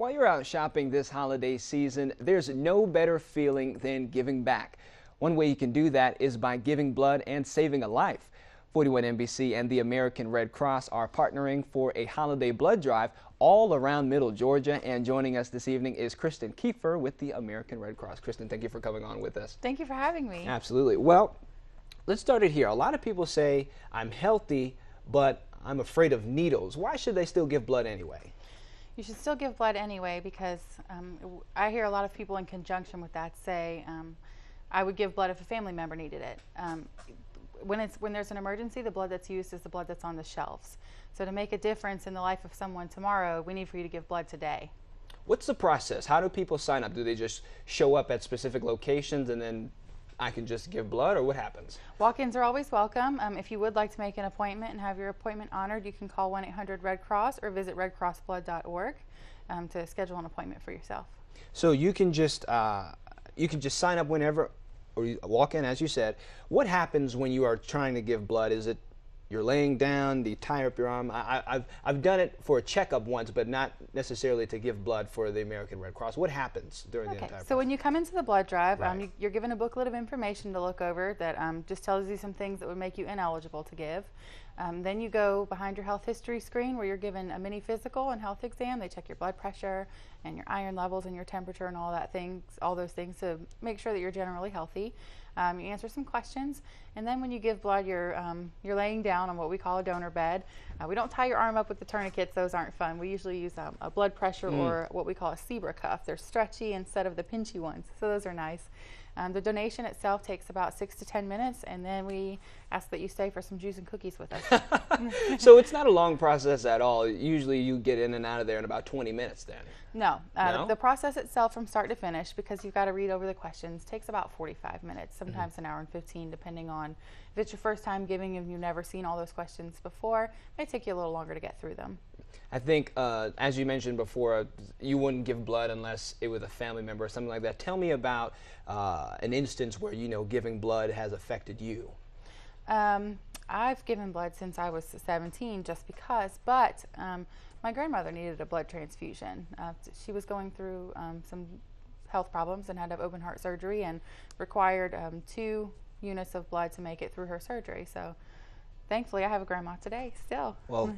While you're out shopping this holiday season, there's no better feeling than giving back. One way you can do that is by giving blood and saving a life. 41 NBC and the American Red Cross are partnering for a holiday blood drive all around Middle Georgia. And joining us this evening is Kristen Kiefer with the American Red Cross. Kristen, thank you for coming on with us. Thank you for having me. Absolutely. Well, let's start it here. A lot of people say, I'm healthy, but I'm afraid of needles. Why should they still give blood anyway? You should still give blood anyway because I hear a lot of people in conjunction with that say, I would give blood if a family member needed it. When there's an emergency, the blood that's used is the blood that's on the shelves. So to make a difference in the life of someone tomorrow, we need for you to give blood today. What's the process? How do people sign up? Do they just show up at specific locations and then I can just give blood, or what happens? Walk-ins are always welcome. If you would like to make an appointment and have your appointment honored, you can call 1-800-RED-CROSS or visit redcrossblood.org to schedule an appointment for yourself. So you can just sign up whenever, or you walk in, as you said. What happens when you are trying to give blood? Is it you're laying down, do you tie up your arm? I've done it for a checkup once, but not necessarily to give blood for the American Red Cross. What happens during the entire process? So when you come into the blood drive, Right. You're given a booklet of information to look over that just tells you some things that would make you ineligible to give. Then you go behind your health history screen where you're given a mini physical and health exam. They check your blood pressure and your iron levels and your temperature and all those things to make sure that you're generally healthy. You answer some questions, and then when you give blood, you're laying down on what we call a donor bed. We don't tie your arm up with the tourniquets; those aren't fun. We usually use a blood pressure or what we call a zebra cuff. They're stretchy instead of the pinchy ones, so those are nice. The donation itself takes about 6 to 10 minutes, and then we ask that you stay for some juice and cookies with us. So it's not a long process at all. Usually you get in and out of there in about 20 minutes then. No, No? the process itself from start to finish, because you've got to read over the questions, takes about 45 minutes, sometimes an hour and 15, depending on if it's your first time giving and you've never seen all those questions before. It may take you a little longer to get through them. I think, as you mentioned before, you wouldn't give blood unless it was a family member or something like that. Tell me about an instance where, giving blood has affected you. I've given blood since I was 17 just because, but my grandmother needed a blood transfusion. She was going through some health problems and had to have open heart surgery and required 2 units of blood to make it through her surgery. So thankfully I have a grandma today still. Well,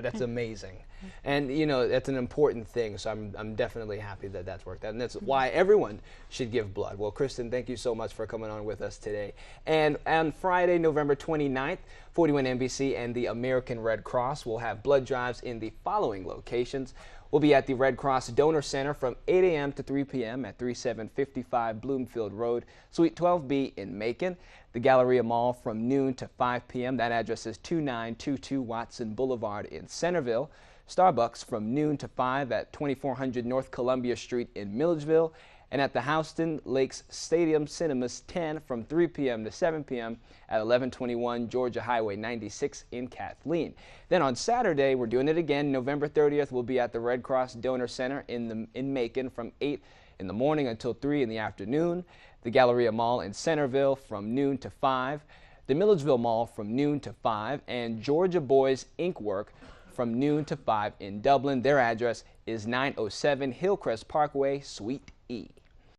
that's amazing. And, that's an important thing, so I'm definitely happy that that's worked out. And that's why everyone should give blood. Well, Kristen, thank you so much for coming on with us today. And on Friday, November 29th, 41 NBC and the American Red Cross will have blood drives in the following locations. We'll be at the Red Cross Donor Center from 8 a.m. to 3 p.m. at 3755 Bloomfield Road, Suite 12B in Macon. The Galleria Mall from noon to 5 p.m. That address is 2922 Watson Boulevard in Centerville. Starbucks from noon to 5 at 2400 North Columbia Street in Milledgeville. And at the Houston Lakes Stadium Cinemas 10 from 3 p.m. to 7 p.m. at 1121 Georgia Highway 96 in Kathleen. Then on Saturday, we're doing it again. November 30th, we'll be at the Red Cross Donor Center in Macon from 8 in the morning until 3 in the afternoon. The Galleria Mall in Centerville from noon to 5. The Milledgeville Mall from noon to 5. And Georgia Boys Ink Work from noon to 5 in Dublin. Their address is 907 Hillcrest Parkway, Suite E.